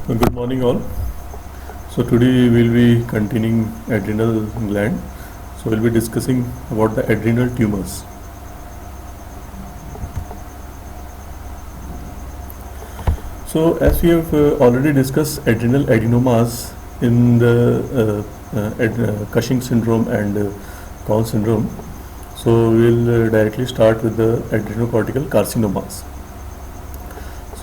Good morning, all. So today we will be continuing adrenal gland. So we'll be discussing about the adrenal tumors. So as we have already discussed adrenal adenomas in the Cushing syndrome and Cohen syndrome. So we'll directly start with the adrenocortical carcinomas.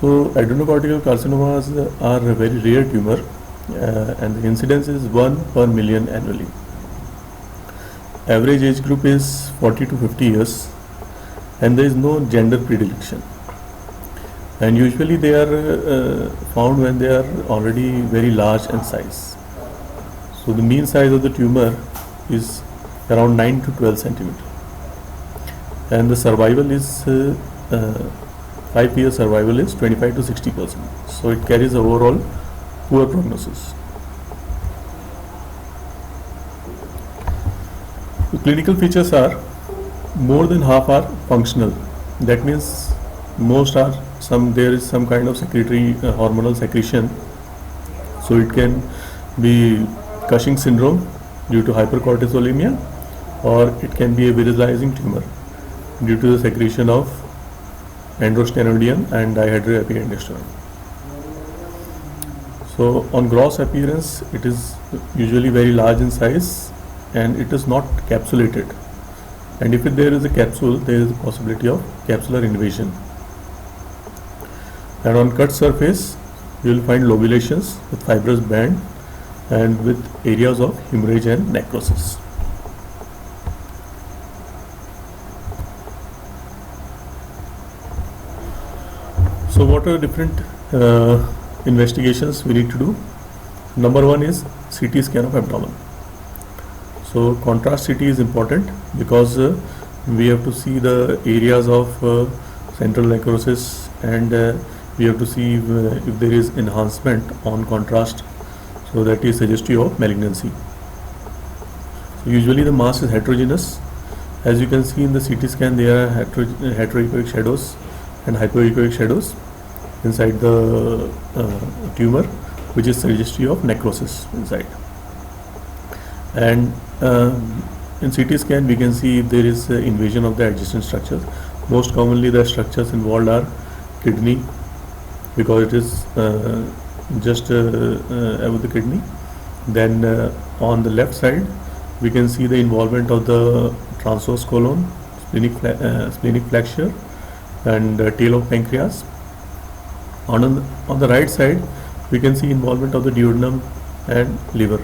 So adrenocortical carcinomas are a very rare tumor and the incidence is 1 per million annually. Average age group is 40 to 50 years and there is no gender predilection. And usually they are found when they are already very large in size. So the mean size of the tumor is around 9 to 12 centimeter. And the survival is 5-year survival is 25 to 60%. So it carries overall poor prognosis. The clinical features are more than half are functional. That means most are there is some kind of secretory hormonal secretion. So it can be Cushing syndrome due to hypercortisolemia, or it can be a virilizing tumor due to the secretion of androstenedione and dihydroepiandrosterone. So on gross appearance, it is usually very large in size and it is not capsulated. And if there is a capsule, there is a possibility of capsular invasion. And on cut surface, you will find lobulations with fibrous band and with areas of hemorrhage and necrosis. So what are different investigations we need to do? Number one is CT scan of abdomen. So contrast CT is important because we have to see the areas of central necrosis and we have to see if there is enhancement on contrast, so that is suggestive of malignancy. So usually the mass is heterogeneous. As you can see in the CT scan, there are heteroechoic shadows and hypoechoic shadows inside the tumor, which is suggestive of necrosis inside. And in CT scan we can see if there is invasion of the adjacent structures. Most commonly the structures involved are kidney, because it is just above the kidney. Then on the left side we can see the involvement of the transverse colon, splenic flexure and tail of pancreas. On the right side we can see involvement of the duodenum and liver.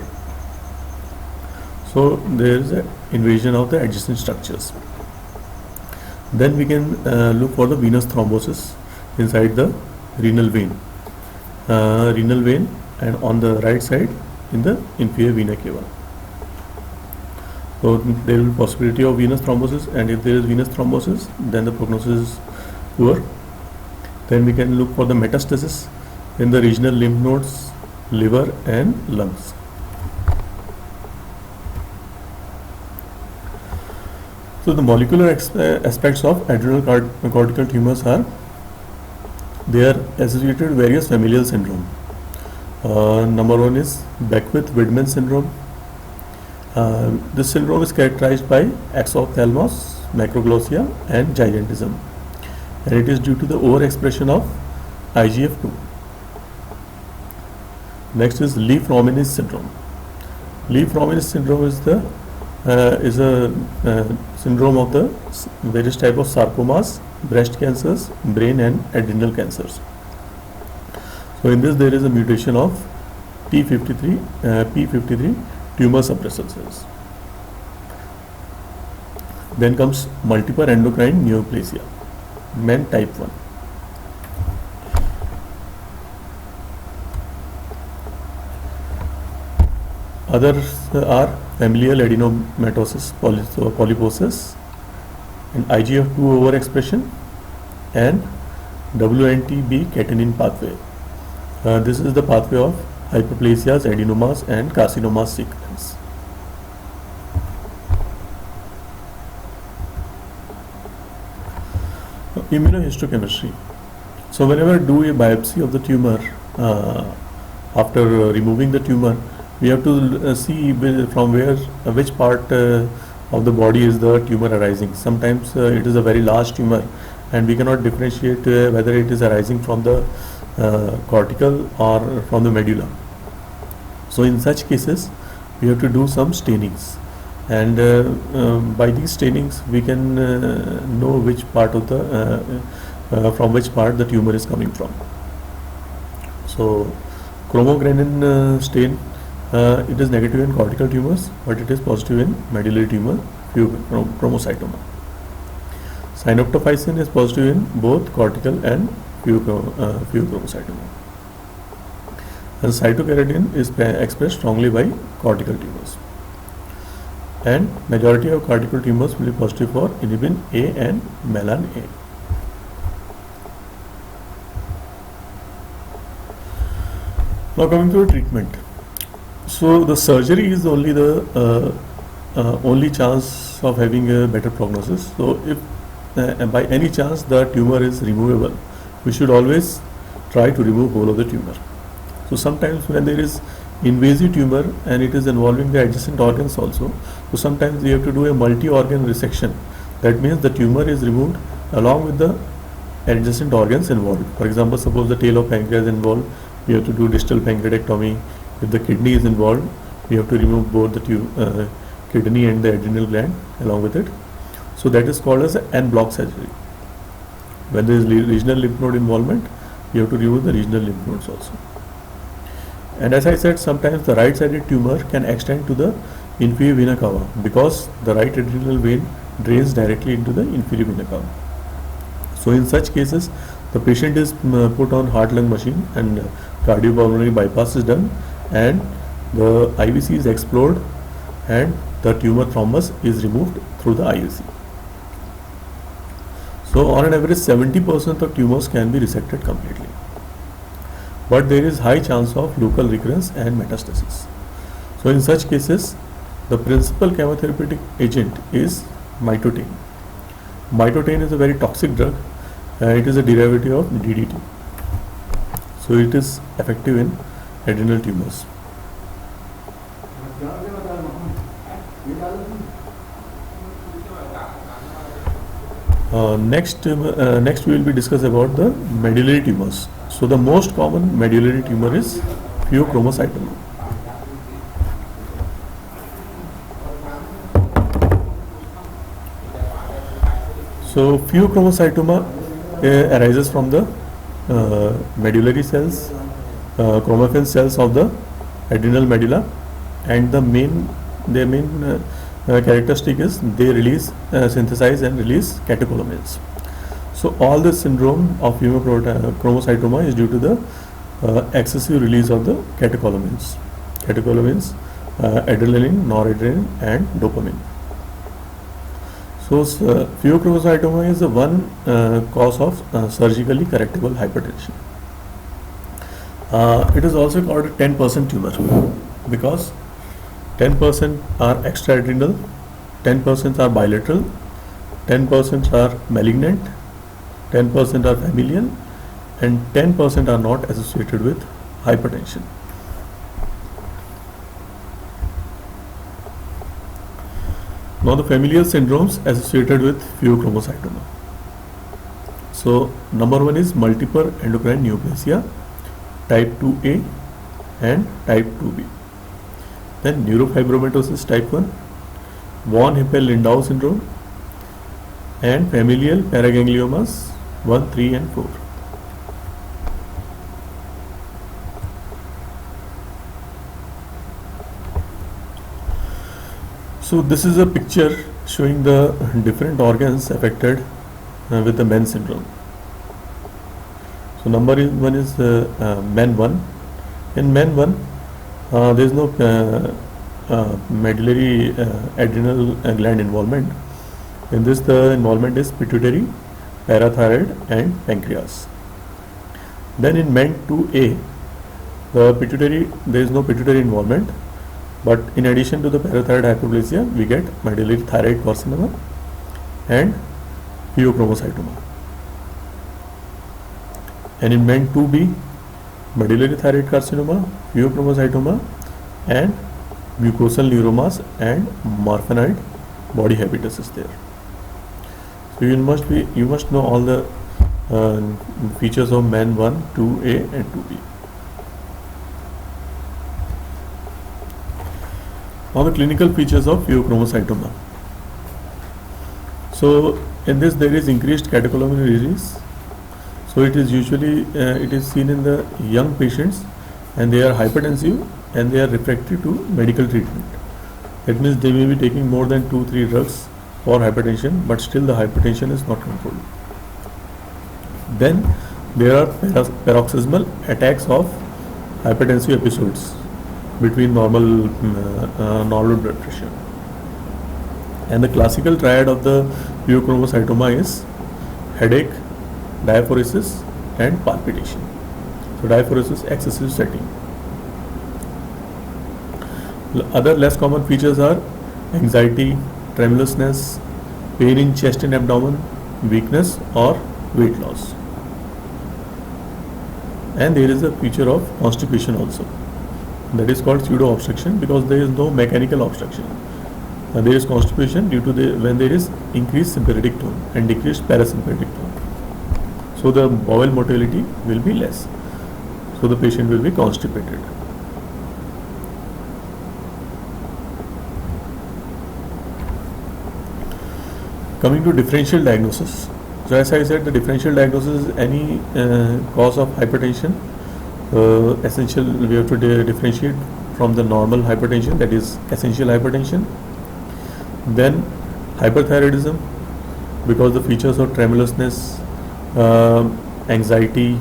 So there is an invasion of the adjacent structures. Then we can look for the venous thrombosis inside the renal vein, and on the right side in the inferior vena cava. So there will be possibility of venous thrombosis, and if there is venous thrombosis, then the prognosis is poor. Then we can look for the metastasis in the regional lymph nodes, liver and lungs. So the molecular aspects of adrenal cortical tumors are, they are associated with various familial syndrome. Number one is Beckwith-Wiedemann syndrome. This syndrome is characterized by exophthalmos, macroglossia and gigantism, and it is due to the overexpression of IGF-2. Next is Li-Fraumeni syndrome. Li-Fraumeni syndrome is a syndrome of the various type of sarcomas, breast cancers, brain and adrenal cancers. So in this there is a mutation of P53 tumor suppressor cells. Then comes multiple endocrine neoplasia, men type 1. Others are familial adenomatosis, polyposis, and IGF-2 overexpression, and WNTB catenin pathway. This is the pathway of hyperplasias, adenomas and carcinomas sequence. Immunohistochemistry. So whenever I do a biopsy of the tumor, after removing the tumor, we have to see from where, which part of the body is the tumor arising. Sometimes it is a very large tumor, and we cannot differentiate whether it is arising from the cortical or from the medulla. So in such cases, we have to do some stainings, and by these stainings we can know which part of the from which part the tumor is coming from. So chromogranin stain, it is negative in cortical tumors, but it is positive in medullary tumor, pheochromocytoma. Synoptophysin is positive in both cortical and pheochromocytoma. And cytokeratin is expressed strongly by cortical tumors. And majority of cortical tumors will be positive for inhibin A and melan A. Now coming to the treatment. So the surgery is only the only chance of having a better prognosis. So if by any chance the tumor is removable, we should always try to remove whole of the tumor. So sometimes when there is invasive tumor and it is involving the adjacent organs also, so sometimes we have to do a multi-organ resection. That means the tumor is removed along with the adjacent organs involved. For example, suppose the tail of pancreas is involved, we have to do distal pancreatectomy. If the kidney is involved, we have to remove both the kidney and the adrenal gland along with it. So that is called as en bloc surgery. When there is regional lymph node involvement, we have to remove the regional lymph nodes also. And as I said, sometimes the right-sided tumor can extend to the inferior vena cava because the right adrenal vein drains directly into the inferior vena cava. So in such cases, the patient is put on heart-lung machine and cardiopulmonary bypass is done, and the IVC is explored and the tumor thrombus is removed through the IVC. So on an average, 70% of tumors can be resected completely. But there is high chance of local recurrence and metastasis. So in such cases, the principal chemotherapeutic agent is mitotane. Mitotane is a very toxic drug. It is a derivative of DDT. So it is effective in adrenal tumors. Next we will be discuss about the medullary tumors. So the most common medullary tumor is pheochromocytoma. So pheochromocytoma arises from the medullary cells, chromaffin cells of the adrenal medulla, and their main characteristic is they release, synthesize and release catecholamines. So all this syndrome of pheochromocytoma is due to the excessive release of the catecholamines. Adrenaline, noradrenaline and dopamine. So pheochromocytoma is the one cause of surgically correctable hypertension. It is also called a 10% tumor because 10% are extraadrenal, 10% are bilateral, 10% are malignant, 10% are familial, and 10% are not associated with hypertension. Now the familial syndromes associated with pheochromocytoma. So number one is multiple endocrine neoplasia, type 2A and type 2B. Then neurofibromatosis type 1, von Hippel-Lindau syndrome, and familial paragangliomas 1, 3 and 4. So this is a picture showing the different organs affected with the MEN syndrome. So number one is MEN1. In MEN1, there is no medullary adrenal gland involvement. In this, the involvement is pituitary, parathyroid and pancreas. Then in MEN2A, the pituitary, there is no pituitary involvement, but in addition to the parathyroid hyperplasia, we get medullary thyroid carcinoma and pheochromocytoma. And in MEN2B, medullary thyroid carcinoma, pheochromocytoma, and mucosal neuromas and Marfanoid body habitus is there. So you must know all the features of MEN1, 2A and 2B. Now the clinical features of pheochromocytoma. So in this there is increased catecholamine release. So it is usually it is seen in the young patients, and they are hypertensive and they are refractory to medical treatment. That means they may be taking more than 2-3 drugs for hypertension, but still the hypertension is not controlled. Then there are paroxysmal attacks of hypertensive episodes between normal blood pressure. And the classical triad of the pheochromocytoma is headache, diaphoresis and palpitation. So diaphoresis, excessive sweating. Other less common features are anxiety, tremulousness, pain in chest and abdomen, weakness or weight loss. And there is a feature of constipation also. That is called pseudo obstruction, because there is no mechanical obstruction. There is constipation due to when there is increased sympathetic tone and decreased parasympathetic tone. So the bowel motility will be less. So the patient will be constipated. Coming to differential diagnosis. So as I said, the differential diagnosis is any cause of hypertension. Essential, we have to differentiate from the normal hypertension, that is essential hypertension. Then hyperthyroidism, because the features of tremulousness, anxiety,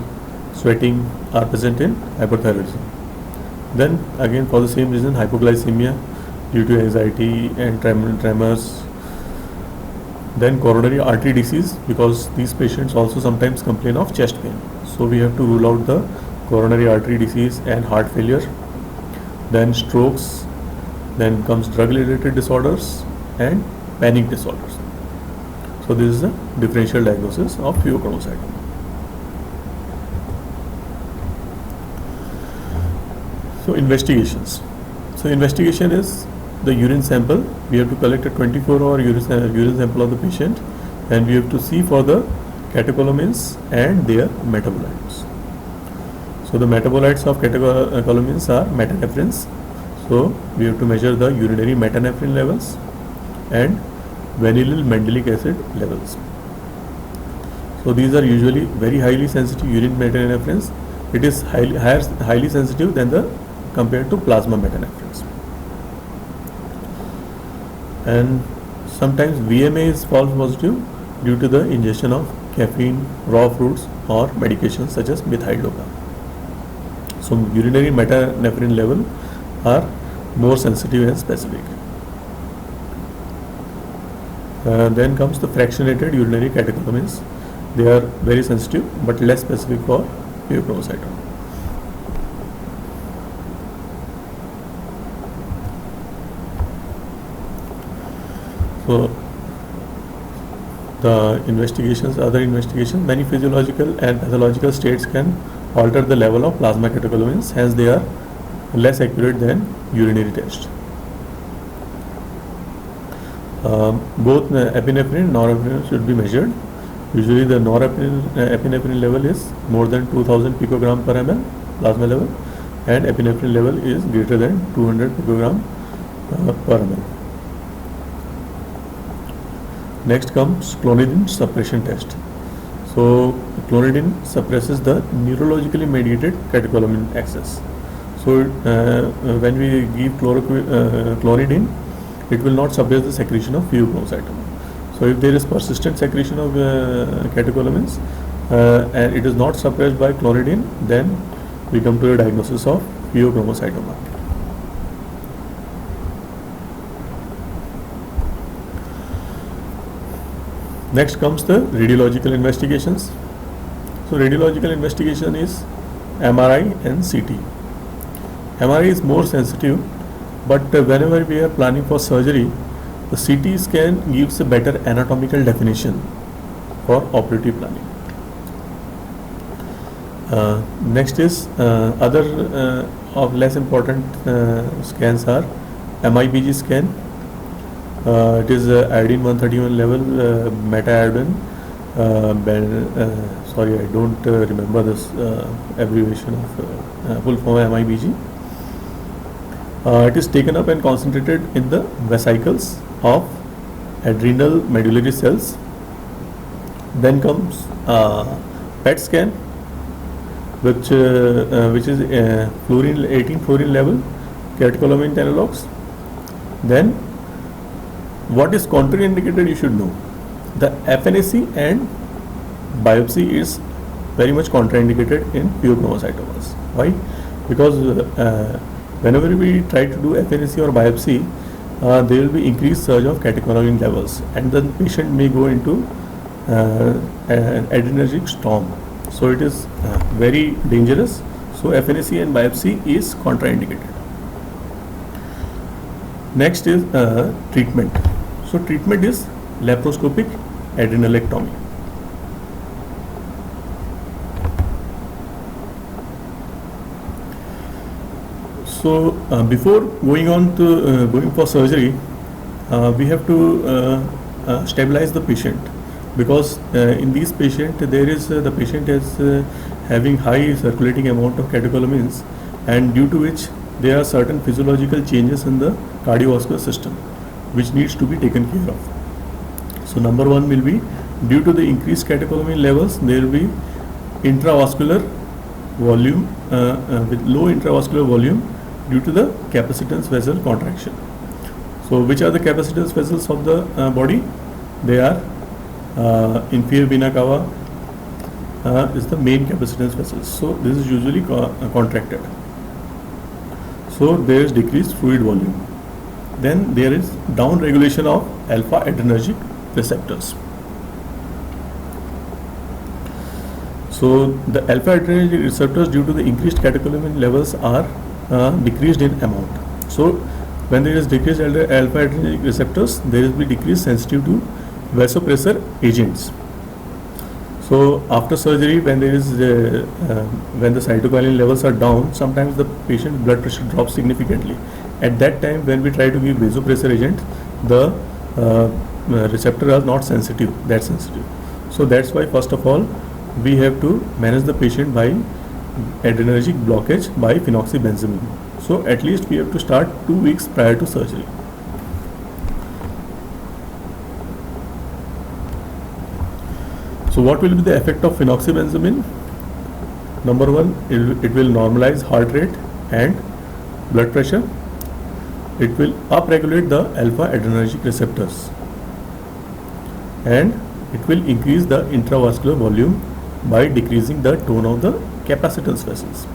sweating are present in hyperthyroidism. Then again, for the same reason, hypoglycemia due to anxiety and tremors. Then coronary artery disease, because these patients also sometimes complain of chest pain. So we have to rule out the coronary artery disease and heart failure. Then strokes. Then comes drug-related disorders and panic disorders. So this is the differential diagnosis of pheochromocytoma. So investigations. So investigation is the urine sample. We have to collect a 24-hour urine sample of the patient, and we have to see for the catecholamines and their metabolites. So the metabolites of catecholamines are metanephrines. So we have to measure the urinary metanephrine levels and vanillyl mandelic acid levels. So these are usually very highly sensitive urine metanephrines. It is highly sensitive than the compared to plasma metanephrines. And sometimes VMA is false positive due to the ingestion of caffeine, raw fruits or medications such as methyl dopa. So urinary metanephrine level are more sensitive and specific. Then comes the fractionated urinary catecholamines. They are very sensitive but less specific for pheochromocytoma. So the other investigations, many physiological and pathological states can alter the level of plasma catecholamines, hence they are less accurate than urinary tests. Both epinephrine and norepinephrine should be measured. Usually the epinephrine level is more than 2000 picogram per ml plasma level, and epinephrine level is greater than 200 picogram per ml. Next comes clonidine suppression test. So clonidine suppresses the neurologically mediated catecholamine access. So when we give clonidine, it will not suppress the secretion of pheochromocytoma. So if there is persistent secretion of catecholamines and it is not suppressed by clonidine, then we come to a diagnosis of pheochromocytoma. Next comes the radiological investigations. So radiological investigation is MRI and CT. MRI is more sensitive, but whenever we are planning for surgery, the CT scan gives a better anatomical definition for operative planning. Next is other of less important scans are MIBG scan. It is iodine 131 level, meta-iodine. Sorry, I don't remember this abbreviation of full form MIBG. It is taken up and concentrated in the vesicles of adrenal medullary cells. Then comes PET scan, which is fluorine 18 fluorine level catecholamine analogs. Then what is contraindicated you should know. The FNAC and biopsy is very much contraindicated in pheochromocytomas. Why? Because whenever we try to do FNAC or biopsy, there will be increased surge of catecholamine levels, and the patient may go into an adrenergic storm. So it is very dangerous. So FNAC and biopsy is contraindicated. Next is treatment. So treatment is laparoscopic adrenalectomy. So before going for surgery, we have to stabilize the patient, because in these patients the patient is having high circulating amount of catecholamines, and due to which there are certain physiological changes in the cardiovascular system which needs to be taken care of. So number one will be, due to the increased catecholamine levels, there will be intravascular volume with low intravascular volume due to the capacitance vessel contraction. So which are the capacitance vessels of the body? They are inferior vena cava is the main capacitance vessels. So this is usually contracted. So there is decreased fluid volume. Then there is down regulation of alpha adrenergic receptors. So the alpha adrenergic receptors, due to the increased catecholamine levels, are decreased in amount. So when there is decreased alpha adrenergic receptors, there will be decreased sensitive to vasopressor agents. So after surgery, when there is when the cytokinin levels are down, sometimes the patient's blood pressure drops significantly. At that time, when we try to give vasopressor agent, the receptors are not that sensitive. So that's why first of all we have to manage the patient by adrenergic blockage by phenoxybenzamine. So at least we have to start 2 weeks prior to surgery. So what will be the effect of phenoxybenzamine? Number one, it will normalize heart rate and blood pressure. It will upregulate the alpha adrenergic receptors, and it will increase the intravascular volume by decreasing the tone of the capacitance vessels.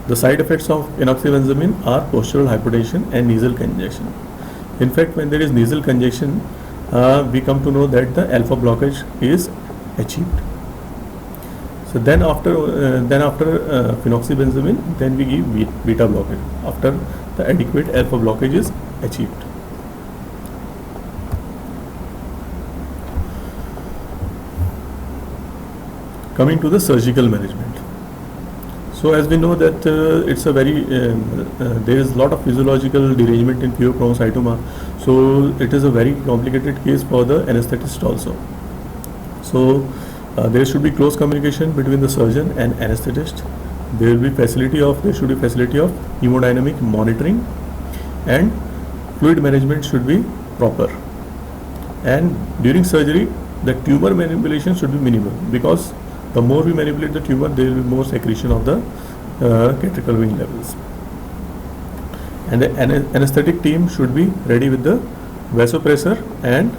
The side effects of phenoxybenzamine are postural hypotension and nasal congestion. In fact, when there is nasal congestion, we come to know that the alpha blockage is achieved. So then after phenoxybenzamine, then we give beta blockage after the adequate alpha blockage is achieved. Coming to the surgical management. So as we know that it's a very there is a lot of physiological derangement in pheochromocytoma, so it is a very complicated case for the anesthetist also. So there should be close communication between the surgeon and anesthetist. There should be facility of hemodynamic monitoring, and fluid management should be proper. And during surgery, the tumor manipulation should be minimal, because the more we manipulate the tumor, there will be more secretion of the catecholamine levels. And the anesthetic team should be ready with the vasopressor and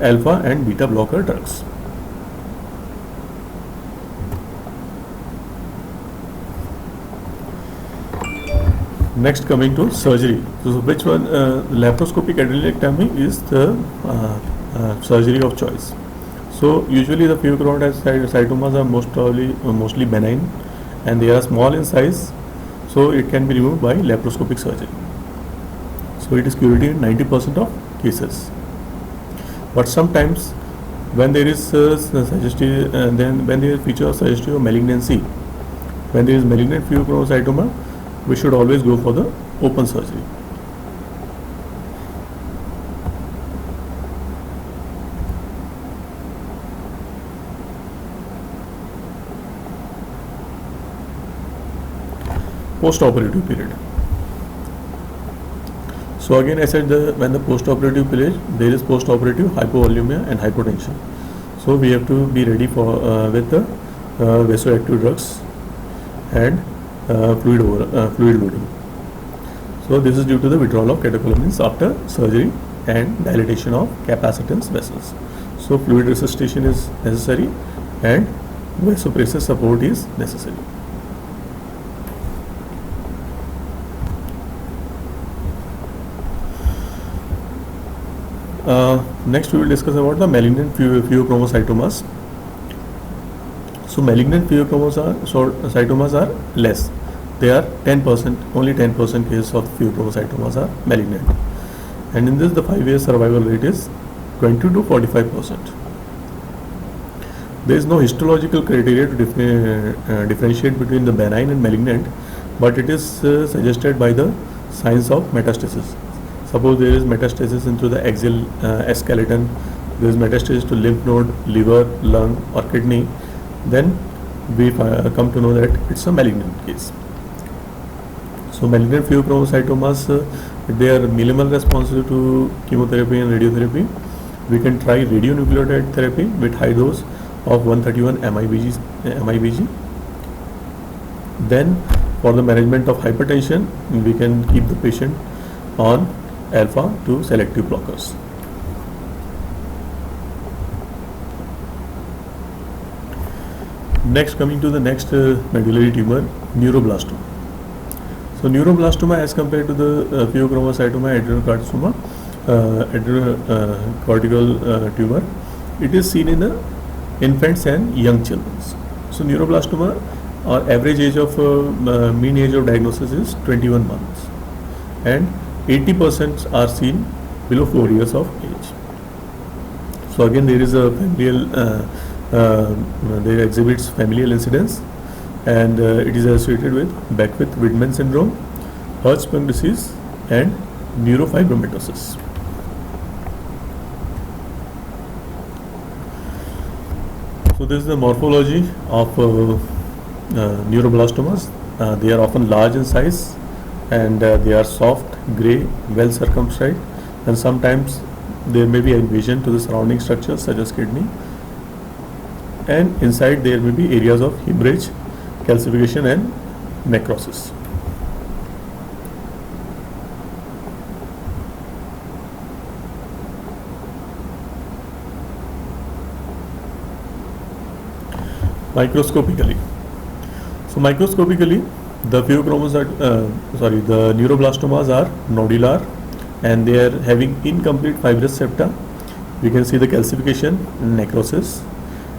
alpha and beta blocker drugs. Next, coming to surgery. So which one? Laparoscopic adrenalectomy is the surgery of choice. So usually the pheochromocytomas are mostly benign, and they are small in size, so it can be removed by laparoscopic surgery. So it is curative in 90% of cases. But sometimes When there is then when there is feature of suggestive malignancy, when there is malignant pheochromocytoma, we should always go for the open surgery. Post-operative period. So again, I said when the post-operative period, there is post-operative hypovolemia and hypotension. So we have to be ready for with the vasoactive drugs and fluid loading. So this is due to the withdrawal of catecholamines after surgery and dilatation of capacitance vessels. So fluid resuscitation is necessary and vasopressor support is necessary. Next we will discuss about the malignant pheochromocytomas. So malignant pheochromocytomas are less. They are 10%, only 10% cases of pheochromocytomas are malignant. And in this the 5-year survival rate is 20 to 45%. There is no histological criteria to differentiate between the benign and malignant, but it is suggested by the signs of metastasis. Suppose there is metastasis into the axial skeleton, there is metastasis to lymph node, liver, lung or kidney, then we come to know that it's a malignant case. So malignant pheochromocytomas, they are minimal responsive to chemotherapy and radiotherapy. We can try radionucleotide therapy with high dose of 131 MIBG. Then for the management of hypertension, we can keep the patient on alpha 2 selective blockers. Next, coming to the next medullary tumor, neuroblastoma. So neuroblastoma, as compared to the pheochromocytoma, adrenocortical tumor, it is seen in the infants and young children. So neuroblastoma, our average age of mean age of diagnosis is 21 months, and 80% are seen below 4 years of age. So again, there is a familial, there exhibits familial incidence, and it is associated with Beckwith-Widman syndrome, Hirschsprung disease, and neurofibromatosis. So this is the morphology of neuroblastomas. They are often large in size, and they are soft, grey, well circumscribed, and sometimes there may be invasion to the surrounding structures such as kidney, and inside there may be areas of hemorrhage, calcification and necrosis. Microscopically. So microscopically, the the neuroblastomas are nodular, and they are having incomplete fibrous septa. We can see the calcification, necrosis,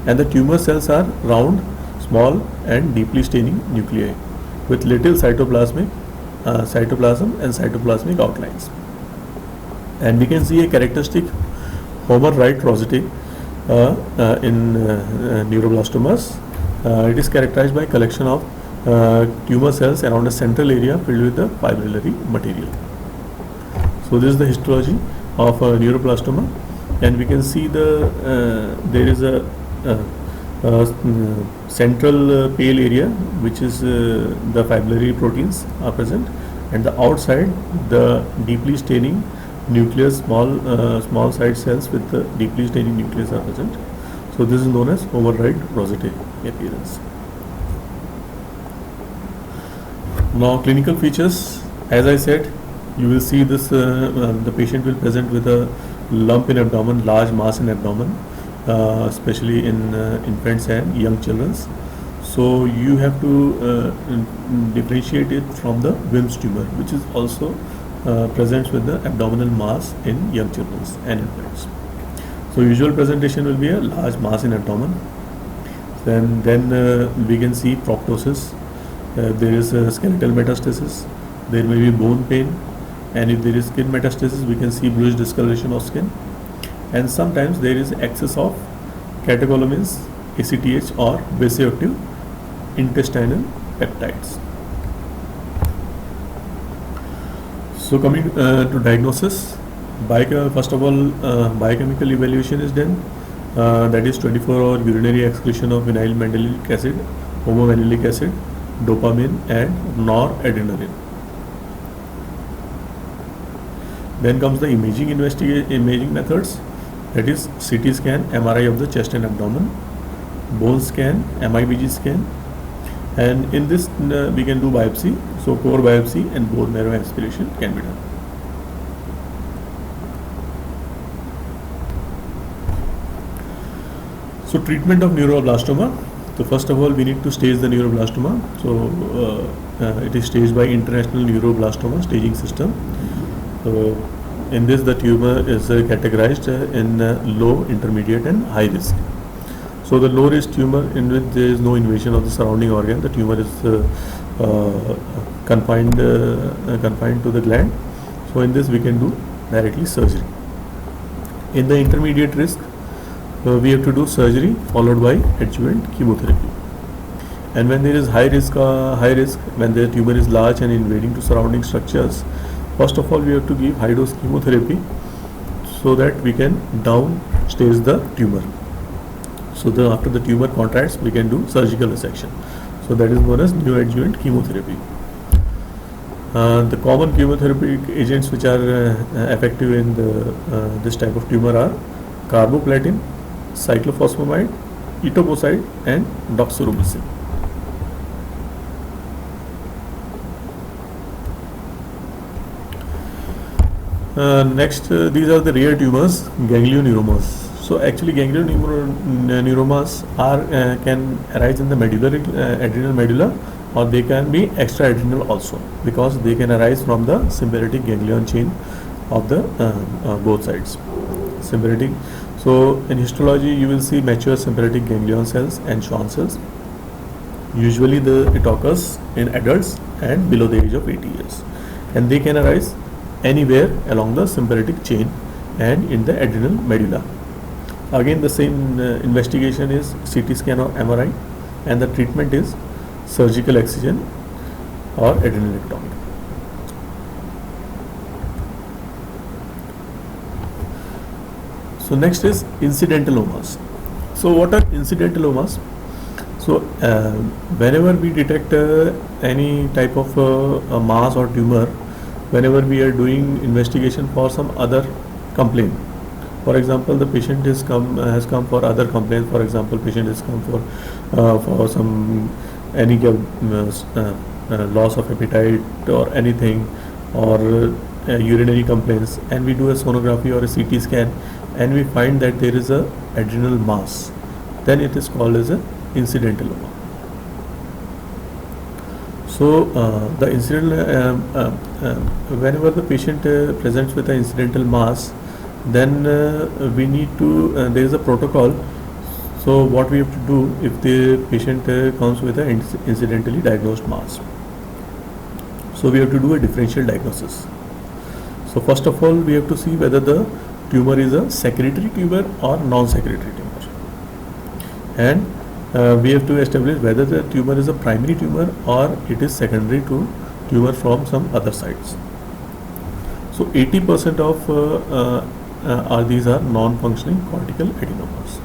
and the tumor cells are round, small and deeply staining nuclei with little cytoplasm and cytoplasmic outlines. And we can see a characteristic Homer-Wright rosette in neuroblastomas. It is characterized by collection of tumor cells around a central area filled with the fibrillary material. So this is the histology of neuroblastoma, and we can see there is a central pale area which is the fibrillary proteins are present, and the outside the deeply staining nucleus, small side cells with the deeply staining nucleus are present. So this is known as Homer-Wright rosette appearance. Now clinical features, as I said, you will see this the patient will present with a lump in abdomen, large mass in abdomen, especially in infants and young children. So you have to differentiate it from the Wilms tumor, which is also presents with the abdominal mass in young children and infants. So usual presentation will be a large mass in abdomen. Then we can see proptosis. There is a skeletal metastasis. There may be bone pain, and if there is skin metastasis, we can see bluish discoloration of skin. And sometimes there is excess of catecholamines, ACTH or vasoactive intestinal peptides. So coming to diagnosis, first of all, biochemical evaluation is done. That is 24-hour urinary excretion of vinyl mandelic acid, homomanilic acid, dopamine and noradrenaline. Then comes the imaging methods, that is CT scan, MRI of the chest and abdomen, bone scan, MIBG scan, and in this we can do biopsy, so core biopsy and bone marrow aspiration can be done. So treatment of neuroblastoma. So first of all, we need to stage the neuroblastoma. So it is staged by International Neuroblastoma Staging System. So in this, the tumor is categorized in low, intermediate, and high risk. So the low risk tumor, in which there is no invasion of the surrounding organ, the tumor is confined to the gland. So in this, we can do directly surgery. In the intermediate risk, we have to do surgery followed by adjuvant chemotherapy. And when there is high risk, when the tumor is large and invading to surrounding structures, first of all we have to give high dose chemotherapy so that we can down stage the tumor. So after the tumor contracts, we can do surgical resection. So that is known as neoadjuvant chemotherapy. The common chemotherapeutic agents which are effective in this type of tumor are carboplatin, cyclophosphamide, etoposide and doxorubicin. Next, these are the rare tumors, ganglioneuromas. So actually ganglioneuromas can arise in the adrenal medulla, or they can be extraadrenal also, because they can arise from the sympathetic ganglion chain of the both sides. Sympathetic. So in histology, you will see mature sympathetic ganglion cells and Schwann cells. Usually it occurs in adults and below the age of 80 years, and they can arise anywhere along the sympathetic chain and in the adrenal medulla. Again, the same investigation is CT scan or MRI, and the treatment is surgical excision or adrenalectomy. So next is incidentalomas. So what are incidentalomas? So whenever we detect any type of mass or tumor, whenever we are doing investigation for some other complaint, for example, the patient has come for other complaints. For example, patient has come for some any loss of appetite or anything, or urinary complaints, and we do a sonography or a CT scan, and we find that there is a adrenal mass, then it is called as a incidentaloma. So the incidental, whenever the patient presents with an incidental mass, then we need to, there is a protocol. So what we have to do if the patient comes with an incidentally diagnosed mass? So we have to do a differential diagnosis. So first of all, we have to see whether the tumor is a secretory tumor or non-secretory tumor, and we have to establish whether the tumor is a primary tumor or it is secondary to tumor from some other sites. So 80% of these are non-functioning cortical adenomas.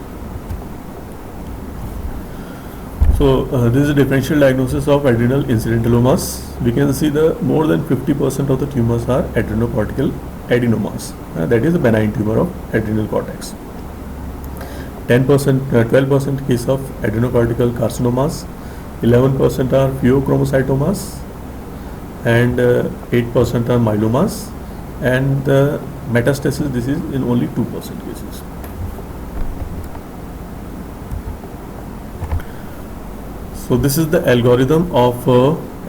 So this is a differential diagnosis of adrenal incidentalomas. We can see the more than 50% of the tumors are adrenocortical adenomas. That is a benign tumor of adrenal cortex. 12% case of adrenocortical carcinomas, 11% are pheochromocytomas, and 8% are myelomas, and the metastasis, this is in only 2% cases. So this is the algorithm of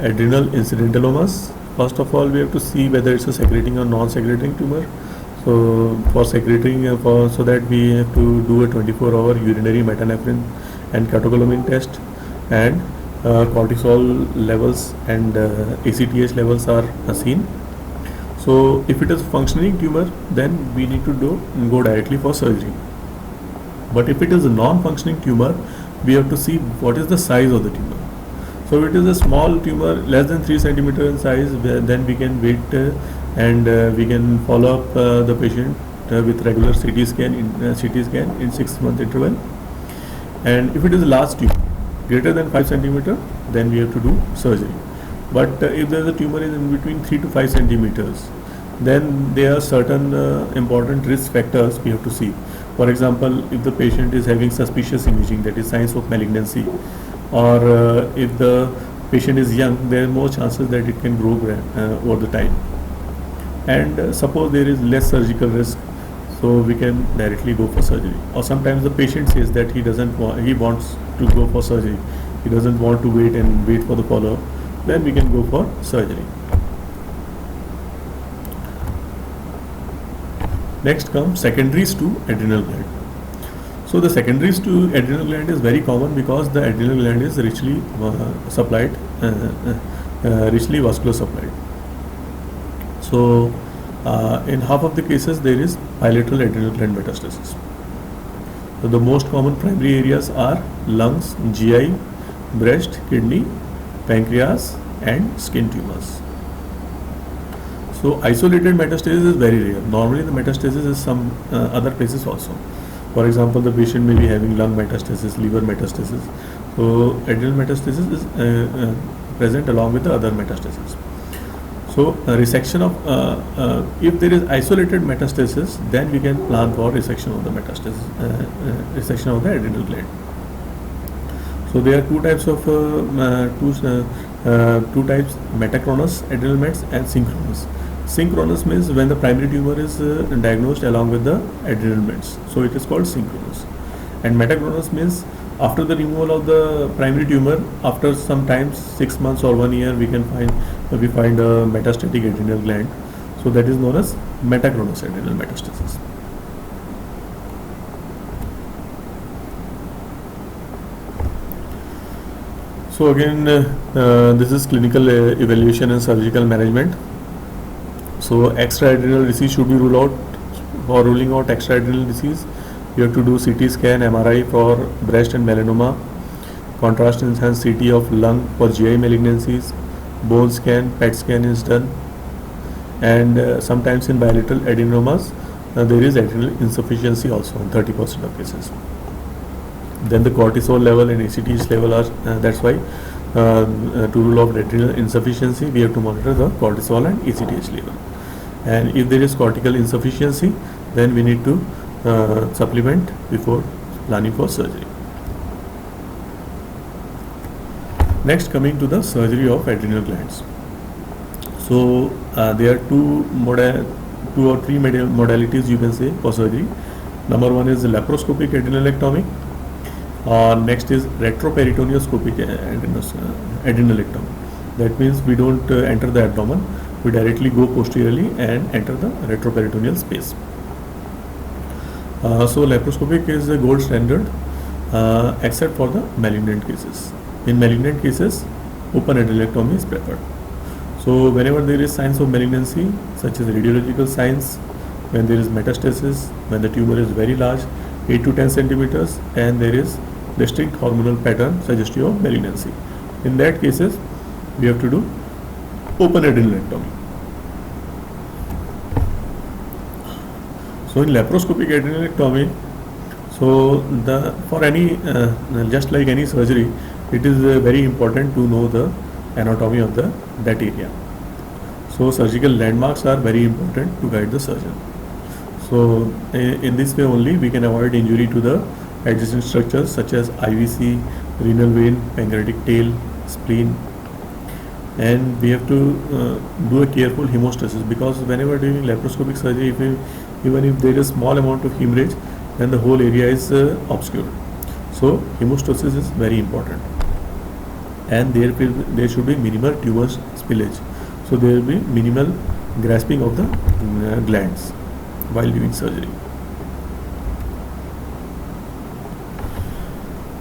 adrenal incidentalomas. First of all, we have to see whether it's a secreting or non-secreting tumor. So for secreting, so that we have to do a 24-hour urinary metanephrine and catecholamine test, and cortisol levels and ACTH levels are seen. So if it is a functioning tumor, then we need to go directly for surgery. But if it is a non-functioning tumor, we have to see what is the size of the tumor. So if it is a small tumor less than 3 centimeter in size, then we can wait and we can follow up the patient with regular CT scan in 6-month interval. And if it is a large tumor greater than 5 centimeter, then we have to do surgery. But if there is a tumor is in between 3 to 5 centimeters, then there are certain important risk factors we have to see. For example, if the patient is having suspicious imaging, that is signs of malignancy, or if the patient is young, there are more chances that it can grow over the time. And suppose there is less surgical risk, so we can directly go for surgery. Or sometimes the patient says that he wants to go for surgery, he doesn't want to wait for the follow-up, then we can go for surgery. Next comes secondaries to adrenal gland. So the secondaries to adrenal gland is very common because the adrenal gland is richly vascular supplied. So in half of the cases there is bilateral adrenal gland metastasis. So the most common primary areas are lungs, GI, breast, kidney, pancreas and skin tumors. So isolated metastasis is very rare. Normally the metastasis is some other places also. For example, the patient may be having lung metastasis, liver metastasis. So adrenal metastasis is present along with the other metastasis. So resection of if there is isolated metastasis, then we can plan for resection of the metastasis, resection of the adrenal gland. So there are two types, metachronous adrenal mets and synchronous. Synchronous means when the primary tumor is diagnosed along with the adrenal mets, so it is called synchronous. And metachronous means after the removal of the primary tumor, after some time, 6 months or 1 year, we find a metastatic adrenal gland. So that is known as metachronous adrenal metastasis. So again, this is clinical evaluation and surgical management. So extra-adrenal disease should be ruled out. For ruling out extra-adrenal disease, you have to do CT scan, MRI for breast and melanoma, contrast enhanced CT of lung for GI malignancies, bone scan, PET scan is done, and sometimes in bilateral adenomas there is adrenal insufficiency also in 30% of cases. Then the cortisol level and ACTH level are, that's why to rule out adrenal insufficiency, we have to monitor the cortisol and ACTH level. And if there is cortical insufficiency, then we need to supplement before planning for surgery. Next, coming to the surgery of adrenal glands. So there are two or three modalities you can say for surgery. Number one is laparoscopic adrenalectomy. Next is retroperitoneoscopic adrenalectomy. That means we don't enter the abdomen, we directly go posteriorly and enter the retroperitoneal space. So laparoscopic is the gold standard except for the malignant cases. In malignant cases, open adrenalectomy is preferred. So whenever there is signs of malignancy, such as radiological signs, when there is metastasis, when the tumor is very large, 8 to 10 centimeters, and there is distinct hormonal pattern suggestive of malignancy, in that cases we have to do open adrenalectomy. So in laparoscopic adrenalectomy, so for any just like any surgery, it is very important to know the anatomy of that area. So surgical landmarks are very important to guide the surgeon. So in this way only we can avoid injury to the adjacent structures such as IVC, renal vein, pancreatic tail, spleen, and we have to do a careful hemostasis, because whenever doing laparoscopic surgery, even if there is small amount of hemorrhage, then the whole area is obscured. So hemostasis is very important, and there should be minimal tumor spillage. So there will be minimal grasping of the glands while doing surgery.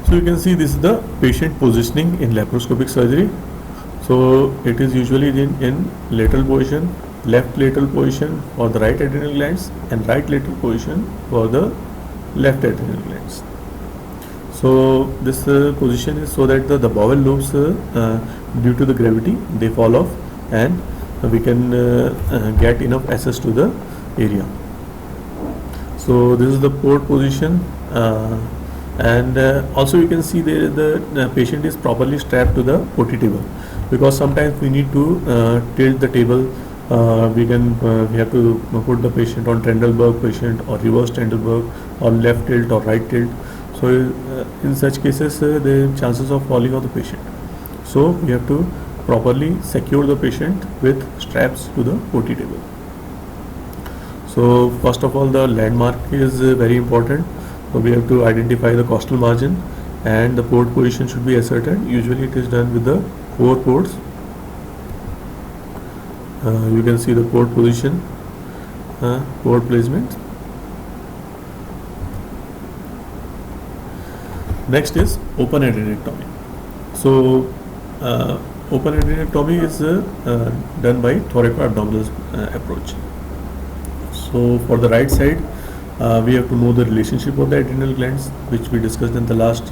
So you can see this is the patient positioning in laparoscopic surgery. So it is usually in lateral position, left lateral position for the right adrenal glands, and right lateral position for the left adrenal glands. So this position is so that the bowel lobes, due to the gravity, they fall off, and we can get enough access to the area. So this is the port position, and also you can see there the patient is properly strapped to the OT table, because sometimes we need to tilt the table. We have to put the patient on Trendelenburg patient, or reverse Trendelenburg, or left tilt or right tilt. So in such cases, the chances of falling of the patient. So we have to properly secure the patient with straps to the OT table. So first of all, the landmark is very important. So we have to identify the costal margin, and the port position should be ascertained. Usually it is done with the 4 ports. You can see the port position, port placement. Next is open adrenectomy. So open adrenectomy is done by thoracoabdominal approach. So for the right side, we have to know the relationship of the adrenal glands, which we discussed in the last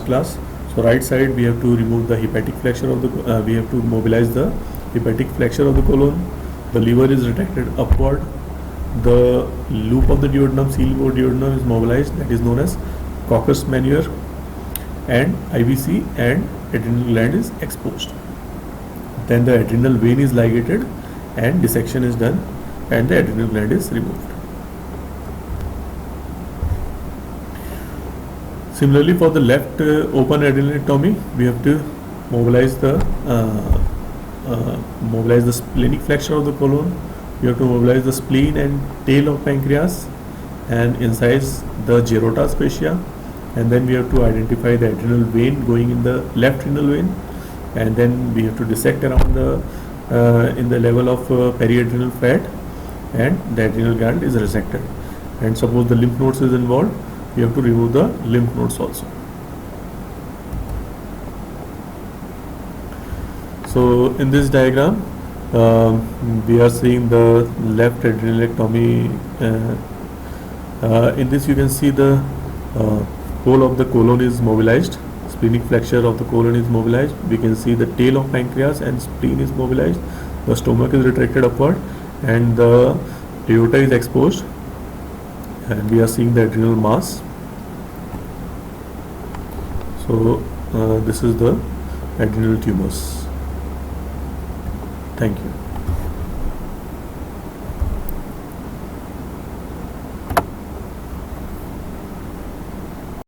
class. So right side, we have to remove the hepatic flexure of the. We have to mobilize the hepatic flexure of the colon. The liver is retracted upward. The loop of the duodenum, C loop of duodenum, is mobilized. That is known as coccus manual, and IVC and adrenal gland is exposed. Then the adrenal vein is ligated, and dissection is done, and the adrenal gland is removed. Similarly, for the left open adrenectomy, we have to mobilize the splenic flexure of the colon. We have to mobilize the spleen and tail of pancreas, and incise the Gerota fascia, and then we have to identify the adrenal vein going in the left renal vein, and then we have to dissect around the in the level of periadrenal fat, and the adrenal gland is resected. And suppose the lymph nodes is involved, we have to remove the lymph nodes also. So in this diagram, we are seeing the left adrenalectomy. In this you can see the whole of the colon is mobilized, splenic flexure of the colon is mobilized. We can see the tail of pancreas and spleen is mobilized. The stomach is retracted upward, and the aorta is exposed, and we are seeing the adrenal mass. So this is the adrenal tumors. Thank you.